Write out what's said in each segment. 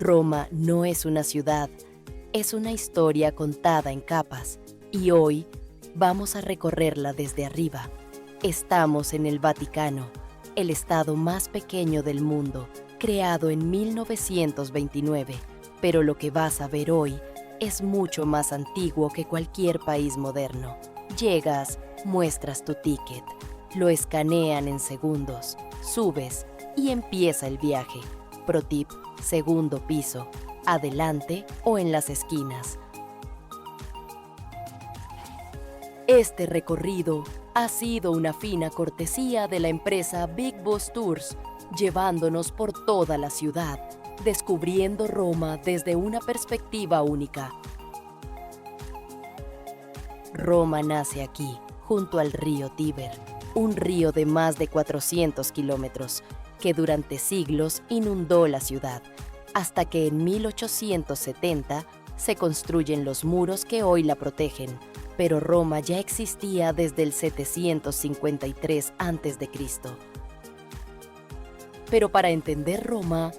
Roma no es una ciudad, es una historia contada en capas, y hoy vamos a recorrerla desde arriba. Estamos en el Vaticano, el estado más pequeño del mundo, creado en 1929, pero lo que vas a ver hoy es mucho más antiguo que cualquier país moderno. Llegas, muestras tu ticket, lo escanean en segundos, subes y empieza el viaje. Pro tip, segundo piso, adelante o en las esquinas. Este recorrido ha sido una fina cortesía de la empresa Big Bus Tours, llevándonos por toda la ciudad, descubriendo Roma desde una perspectiva única. Roma nace aquí, junto al río Tíber, un río de más de 400 kilómetros, que durante siglos inundó la ciudad, hasta que en 1870 se construyen los muros que hoy la protegen, pero Roma ya existía desde el 753 a.C. Pero para entender Roma,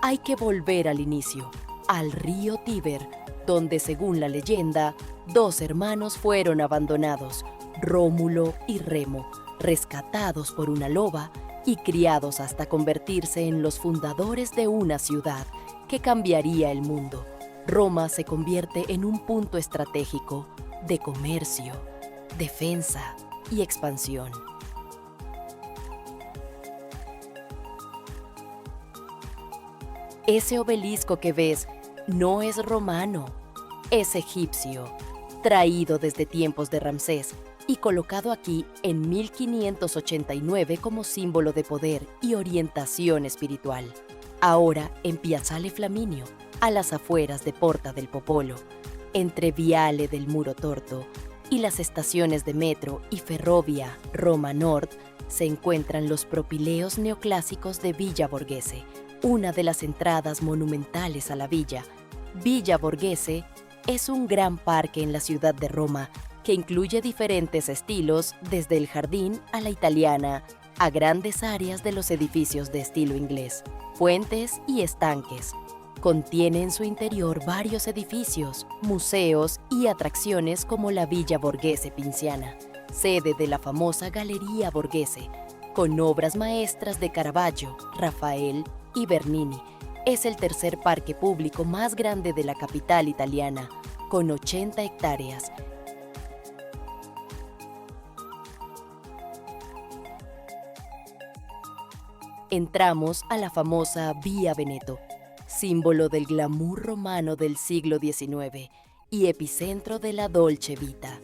hay que volver al inicio, al río Tíber, donde según la leyenda, dos hermanos fueron abandonados, Rómulo y Remo, rescatados por una loba y criados hasta convertirse en los fundadores de una ciudad que cambiaría el mundo. Roma se convierte en un punto estratégico de comercio, defensa y expansión. Ese obelisco que ves no es romano, es egipcio, traído desde tiempos de Ramsés y colocado aquí en 1589 como símbolo de poder y orientación espiritual. Ahora en Piazzale Flaminio, a las afueras de Porta del Popolo, entre Viale del Muro Torto y las estaciones de metro y ferrovia Roma Nord, se encuentran los propileos neoclásicos de Villa Borghese, una de las entradas monumentales a la villa. Villa Borghese es un gran parque en la ciudad de Roma que incluye diferentes estilos, desde el jardín a la italiana, a grandes áreas de los edificios de estilo inglés, fuentes y estanques. Contiene en su interior varios edificios, museos y atracciones como la Villa Borghese Pinciana, sede de la famosa Galería Borghese, con obras maestras de Caravaggio, Rafael y Bernini. Es el tercer parque público más grande de la capital italiana, con 80 hectáreas. Entramos a la famosa Vía Veneto, símbolo del glamour romano del siglo XIX y epicentro de la Dolce Vita,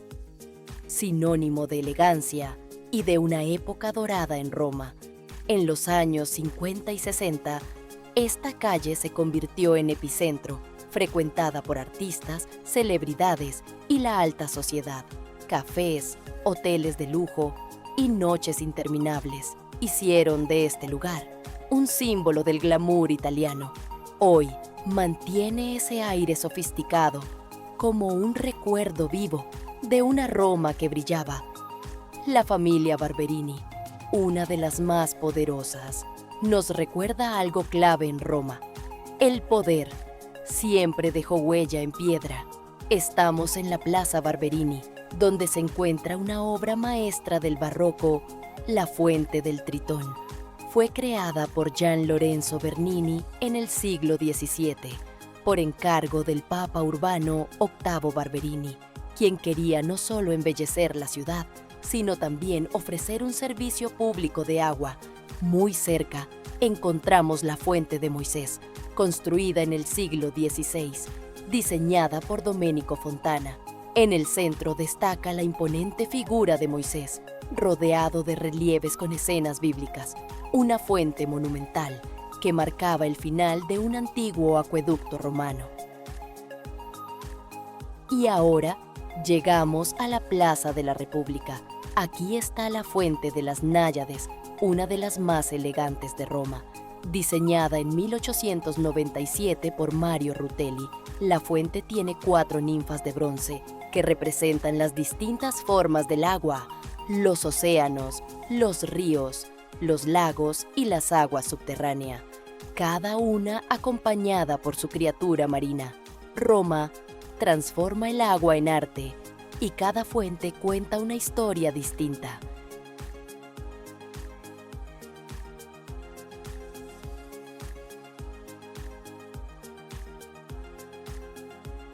sinónimo de elegancia y de una época dorada en Roma. En los años 50 y 60, esta calle se convirtió en epicentro, frecuentada por artistas, celebridades y la alta sociedad. Cafés, hoteles de lujo y noches interminables hicieron de este lugar un símbolo del glamour italiano. Hoy mantiene ese aire sofisticado, como un recuerdo vivo de una Roma que brillaba. La familia Barberini, una de las más poderosas, nos recuerda algo clave en Roma: el poder. Siempre dejó huella en piedra. Estamos en la Plaza Barberini, donde se encuentra una obra maestra del barroco, la Fuente del Tritón. Fue creada por Gian Lorenzo Bernini en el siglo XVII, por encargo del Papa Urbano VIII Barberini, quien quería no solo embellecer la ciudad, sino también ofrecer un servicio público de agua. Muy cerca encontramos la Fuente de Moisés, construida en el siglo XVI, diseñada por Domenico Fontana. En el centro destaca la imponente figura de Moisés, rodeado de relieves con escenas bíblicas, una fuente monumental que marcaba el final de un antiguo acueducto romano. Y ahora llegamos a la Plaza de la República. Aquí está la Fuente de las Náyades, una de las más elegantes de Roma. Diseñada en 1897 por Mario Rutelli, la fuente tiene 4 ninfas de bronce que representan las distintas formas del agua, los océanos, los ríos, los lagos y las aguas subterráneas. cada una acompañada por su criatura marina. Roma transforma el agua en arte y cada fuente cuenta una historia distinta.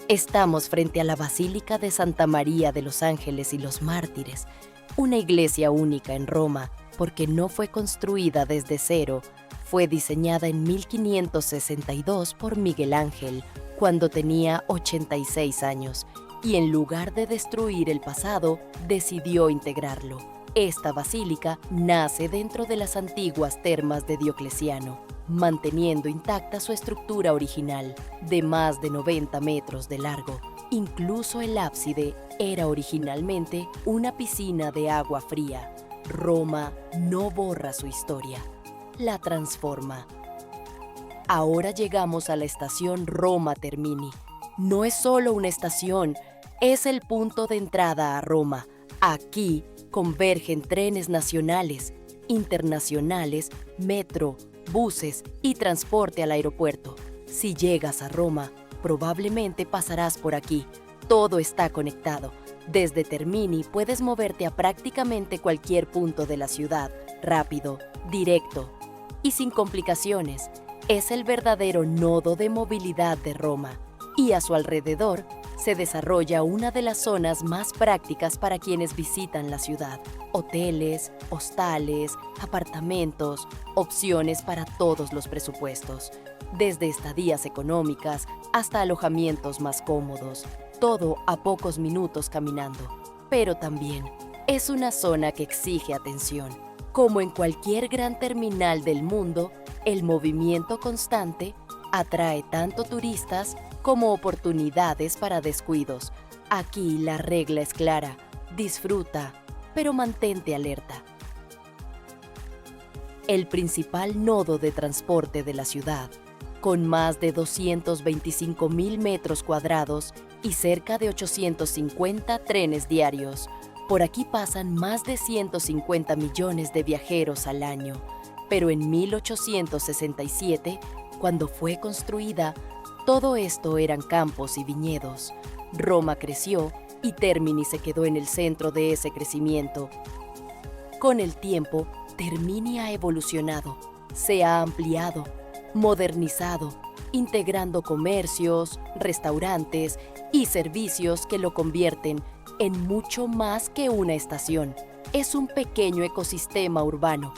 Estamos frente a la Basílica de Santa María de los Ángeles y los Mártires, una iglesia única en Roma porque no fue construida desde cero. Fue diseñada en 1562 por Miguel Ángel, cuando tenía 86 años, y en lugar de destruir el pasado, decidió integrarlo. Esta basílica nace dentro de las antiguas termas de Diocleciano, manteniendo intacta su estructura original, de más de 90 metros de largo. Incluso el ábside era originalmente una piscina de agua fría. Roma no borra su historia, la transforma. Ahora llegamos a la estación Roma Termini. No es solo una estación, es el punto de entrada a Roma. Aquí convergen trenes nacionales, internacionales, metro, buses y transporte al aeropuerto. Si llegas a Roma, probablemente pasarás por aquí. Todo está conectado. Desde Termini puedes moverte a prácticamente cualquier punto de la ciudad, rápido, directo y sin complicaciones. Es el verdadero nodo de movilidad de Roma, y a su alrededor se desarrolla una de las zonas más prácticas para quienes visitan la ciudad. Hoteles, hostales, apartamentos, opciones para todos los presupuestos, desde estadías económicas hasta alojamientos más cómodos, todo a pocos minutos caminando. Pero también es una zona que exige atención. Como en cualquier gran terminal del mundo, el movimiento constante atrae tanto turistas como oportunidades para descuidos. Aquí la regla es clara: disfruta, pero mantente alerta. El principal nodo de transporte de la ciudad, con más de 225,000 metros cuadrados y cerca de 850 trenes diarios. Por aquí pasan más de 150 millones de viajeros al año. Pero en 1867, cuando fue construida, todo esto eran campos y viñedos. Roma creció y Termini se quedó en el centro de ese crecimiento. Con el tiempo, Termini ha evolucionado, se ha ampliado, modernizado, integrando comercios, restaurantes y servicios que lo convierten en mucho más que una estación. Es un pequeño ecosistema urbano.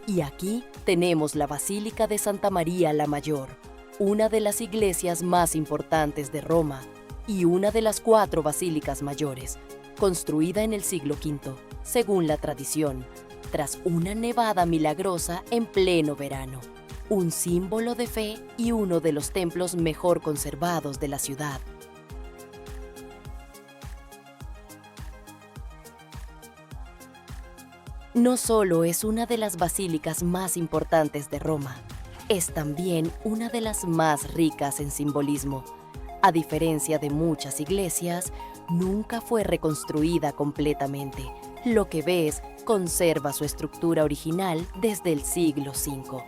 Y aquí tenemos la Basílica de Santa María la Mayor, una de las iglesias más importantes de Roma y una de las 4 basílicas mayores, construida en el siglo V, según la tradición, tras una nevada milagrosa en pleno verano. Un símbolo de fe y uno de los templos mejor conservados de la ciudad. No solo es una de las basílicas más importantes de Roma, es también una de las más ricas en simbolismo. A diferencia de muchas iglesias, nunca fue reconstruida completamente. Lo que ves conserva su estructura original desde el siglo V.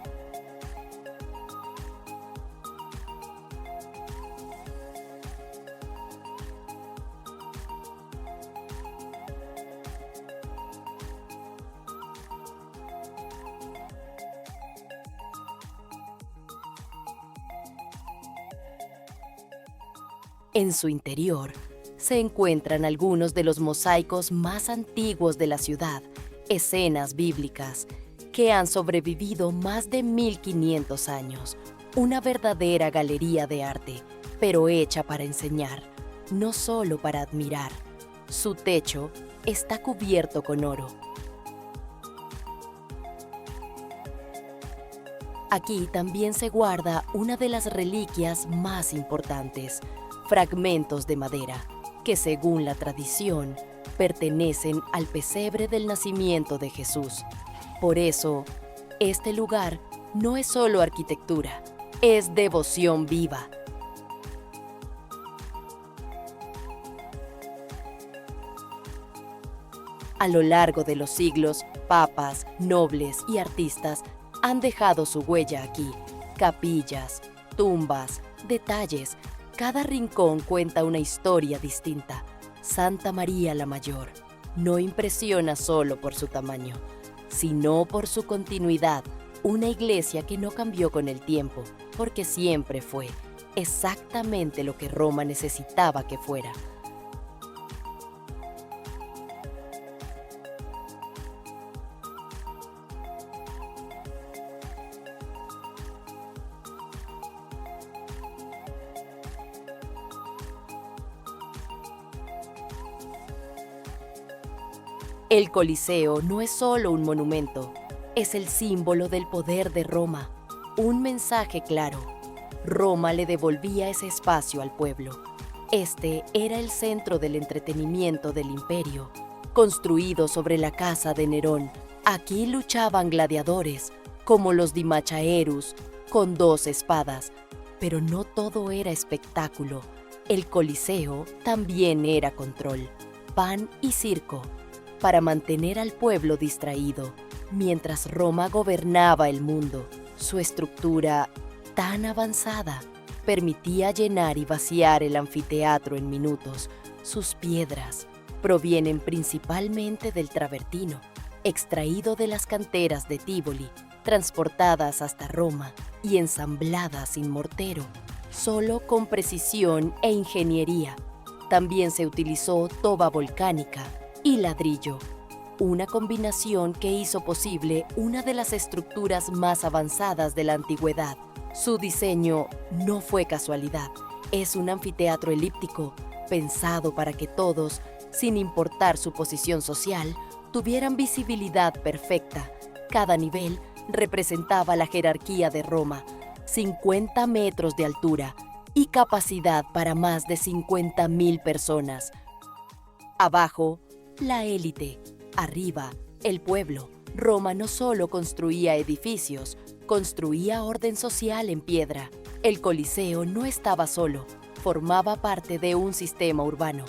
En su interior se encuentran algunos de los mosaicos más antiguos de la ciudad, escenas bíblicas que han sobrevivido más de 1500 años. Una verdadera galería de arte, pero hecha para enseñar, no solo para admirar. Su techo está cubierto con oro. Aquí también se guarda una de las reliquias más importantes, fragmentos de madera, que según la tradición pertenecen al pesebre del nacimiento de Jesús. Por eso, este lugar no es solo arquitectura, es devoción viva. A lo largo de los siglos, papas, nobles y artistas han dejado su huella aquí. Capillas, tumbas, detalles. Cada rincón cuenta una historia distinta. Santa María la Mayor no impresiona solo por su tamaño, sino por su continuidad. Una iglesia que no cambió con el tiempo, porque siempre fue exactamente lo que Roma necesitaba que fuera. El Coliseo no es solo un monumento, es el símbolo del poder de Roma. Un mensaje claro. Roma le devolvía ese espacio al pueblo. Este era el centro del entretenimiento del imperio. Construido sobre la casa de Nerón, aquí luchaban gladiadores, como los Dimachaerus, con 2 espadas. Pero no todo era espectáculo. El Coliseo también era control, pan y circo, para mantener al pueblo distraído, mientras Roma gobernaba el mundo. Su estructura, tan avanzada, permitía llenar y vaciar el anfiteatro en minutos. Sus piedras provienen principalmente del travertino, extraído de las canteras de Tívoli, transportadas hasta Roma y ensambladas sin mortero, solo con precisión e ingeniería. También se utilizó toba volcánica y ladrillo, una combinación que hizo posible una de las estructuras más avanzadas de la antigüedad. Su diseño no fue casualidad, es un anfiteatro elíptico pensado para que todos, sin importar su posición social, tuvieran visibilidad perfecta. Cada nivel representaba la jerarquía de Roma, 50 metros de altura y capacidad para más de 50,000 personas. Abajo, la élite. Arriba, el pueblo. Roma no solo construía edificios, construía orden social en piedra. El Coliseo no estaba solo, formaba parte de un sistema urbano.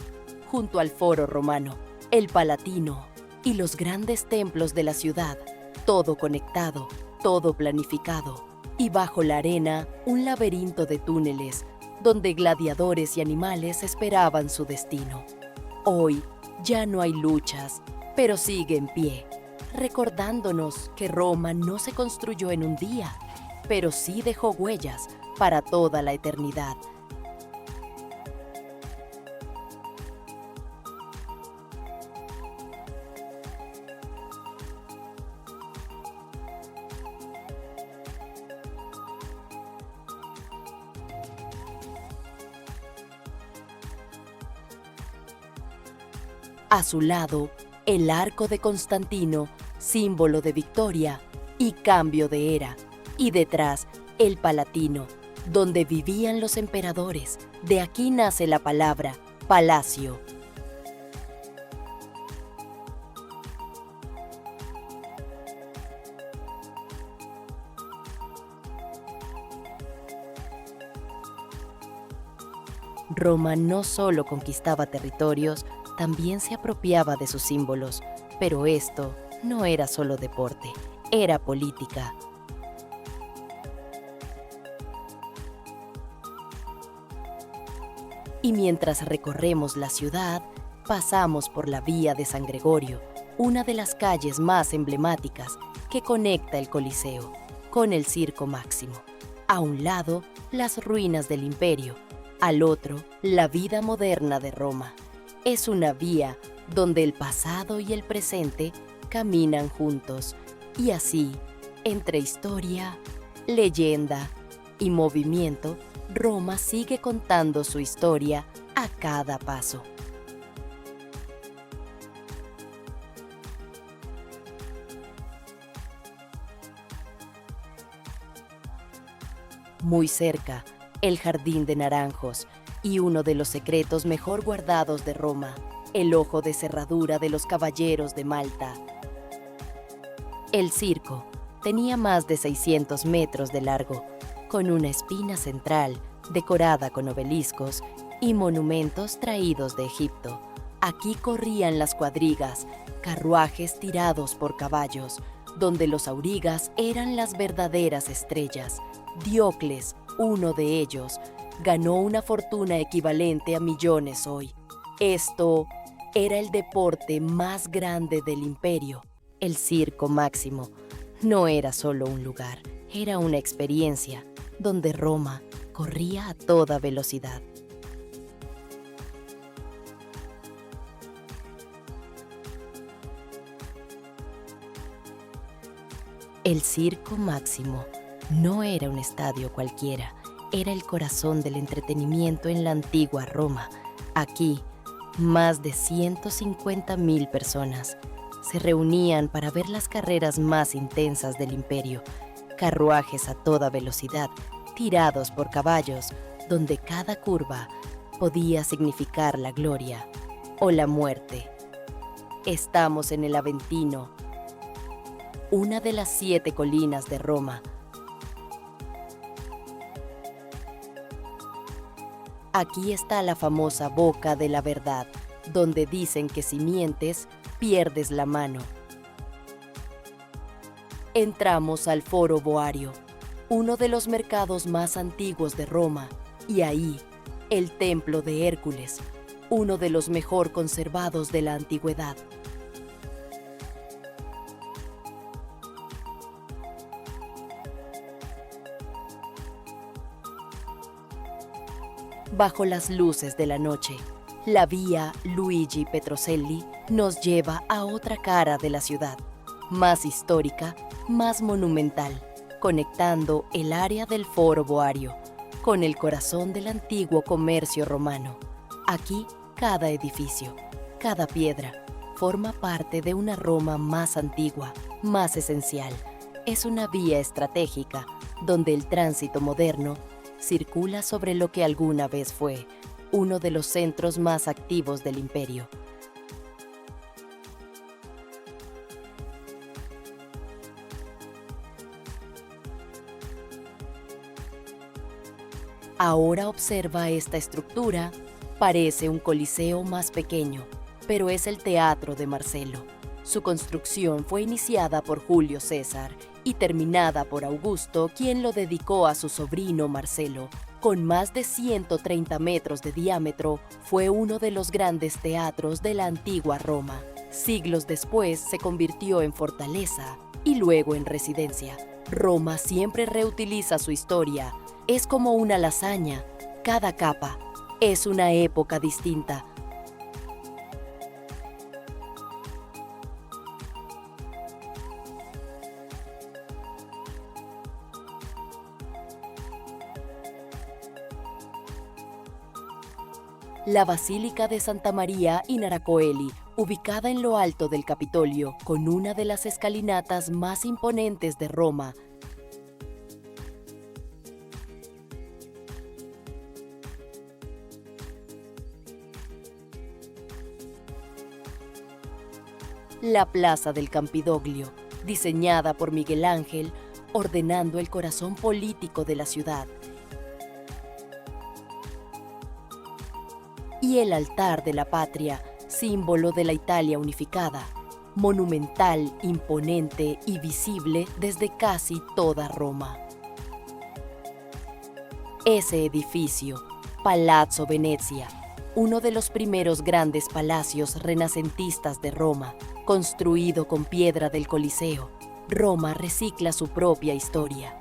Junto al Foro Romano, el Palatino y los grandes templos de la ciudad, todo conectado, todo planificado. Y bajo la arena, un laberinto de túneles, donde gladiadores y animales esperaban su destino. Hoy, ya no hay luchas, pero sigue en pie, recordándonos que Roma no se construyó en un día, pero sí dejó huellas para toda la eternidad. A su lado, el arco de Constantino, símbolo de victoria y cambio de era. Y detrás, el Palatino, donde vivían los emperadores. De aquí nace la palabra palacio. Roma no solo conquistaba territorios, también se apropiaba de sus símbolos, pero esto no era solo deporte, era política. Y mientras recorremos la ciudad, pasamos por la Vía de San Gregorio, una de las calles más emblemáticas que conecta el Coliseo con el Circo Máximo. A un lado, las ruinas del Imperio, al otro, la vida moderna de Roma. Es una vía donde el pasado y el presente caminan juntos, y así, entre historia, leyenda y movimiento, Roma sigue contando su historia a cada paso. Muy cerca, el Jardín de Naranjos y uno de los secretos mejor guardados de Roma, el ojo de cerradura de los caballeros de Malta. El circo tenía más de 600 metros de largo, con una espina central decorada con obeliscos y monumentos traídos de Egipto. Aquí corrían las cuadrigas, carruajes tirados por caballos, donde los aurigas eran las verdaderas estrellas. Diocles, uno de ellos, ganó una fortuna equivalente a millones hoy. Esto era el deporte más grande del imperio. El Circo Máximo no era solo un lugar, era una experiencia donde Roma corría a toda velocidad. El Circo Máximo no era un estadio cualquiera, era el corazón del entretenimiento en la antigua Roma. Aquí, más de 150.000 personas se reunían para ver las carreras más intensas del imperio, carruajes a toda velocidad, tirados por caballos, donde cada curva podía significar la gloria o la muerte. Estamos en el Aventino, una de las 7 colinas de Roma. Aquí está la famosa Boca de la Verdad, donde dicen que si mientes, pierdes la mano. Entramos al Foro Boario, uno de los mercados más antiguos de Roma, y ahí, el Templo de Hércules, uno de los mejor conservados de la antigüedad. Bajo las luces de la noche, la vía Luigi Petrocelli nos lleva a otra cara de la ciudad, más histórica, más monumental, conectando el área del Foro Boario con el corazón del antiguo comercio romano. Aquí, cada edificio, cada piedra, forma parte de una Roma más antigua, más esencial. Es una vía estratégica donde el tránsito moderno circula sobre lo que alguna vez fue uno de los centros más activos del imperio. Ahora observa esta estructura. Parece un coliseo más pequeño, pero es el Teatro de Marcelo. Su construcción fue iniciada por Julio César y terminada por Augusto, quien lo dedicó a su sobrino Marcelo. Con más de 130 metros de diámetro, fue uno de los grandes teatros de la antigua Roma. Siglos después se convirtió en fortaleza y luego en residencia. Roma siempre reutiliza su historia. Es como una lasaña. Cada capa es una época distinta. La Basílica de Santa María in Aracoeli, ubicada en lo alto del Capitolio, con una de las escalinatas más imponentes de Roma. La Plaza del Campidoglio, diseñada por Miguel Ángel, ordenando el corazón político de la ciudad. Y el Altar de la Patria, símbolo de la Italia unificada, monumental, imponente y visible desde casi toda Roma. Ese edificio, Palazzo Venezia, uno de los primeros grandes palacios renacentistas de Roma, construido con piedra del Coliseo. Roma recicla su propia historia.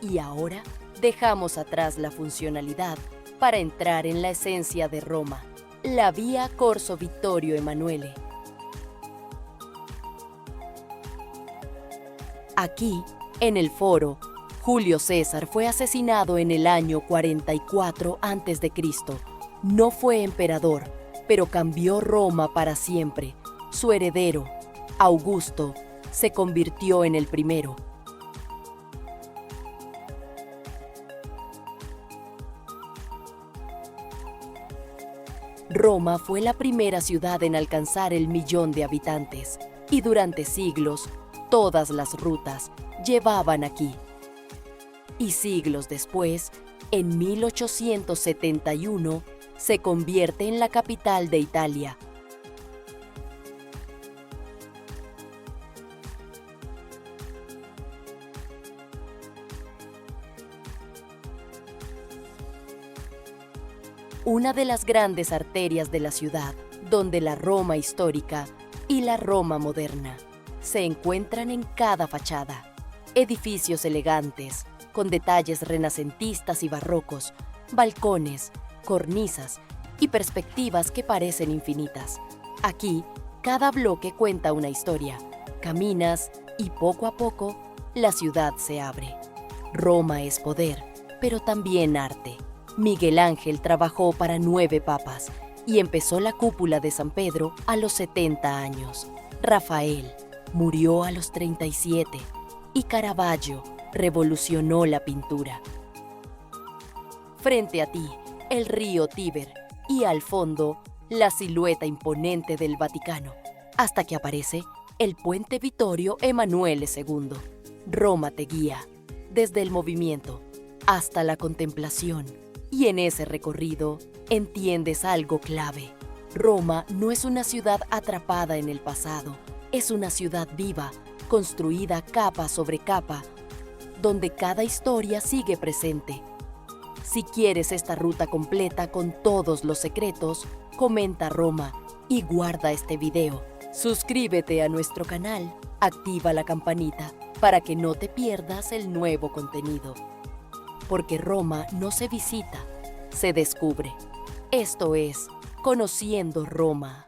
Y ahora dejamos atrás la funcionalidad para entrar en la esencia de Roma, la Vía Corso Vittorio Emanuele. Aquí, en el Foro, Julio César fue asesinado en el año 44 a.C. No fue emperador, pero cambió Roma para siempre. Su heredero, Augusto, se convirtió en el primero. Roma fue la primera ciudad en alcanzar el 1.000.000 de habitantes y durante siglos todas las rutas llevaban aquí. Y siglos después, en 1871, se convierte en la capital de Italia. Una de las grandes arterias de la ciudad, donde la Roma histórica y la Roma moderna se encuentran en cada fachada. Edificios elegantes, con detalles renacentistas y barrocos, balcones, cornisas y perspectivas que parecen infinitas. Aquí, cada bloque cuenta una historia. Caminas y poco a poco, la ciudad se abre. Roma es poder, pero también arte. Miguel Ángel trabajó para 9 papas y empezó la cúpula de San Pedro a los 70 años. Rafael murió a los 37 y Caravaggio revolucionó la pintura. Frente a ti, el río Tíber y al fondo, la silueta imponente del Vaticano, hasta que aparece el puente Vittorio Emanuele II. Roma te guía, desde el movimiento hasta la contemplación. Y en ese recorrido entiendes algo clave. Roma no es una ciudad atrapada en el pasado, es una ciudad viva, construida capa sobre capa, donde cada historia sigue presente. Si quieres esta ruta completa con todos los secretos, comenta Roma y guarda este video. Suscríbete a nuestro canal, activa la campanita para que no te pierdas el nuevo contenido. Porque Roma no se visita, se descubre. Esto es Conociendo Roma.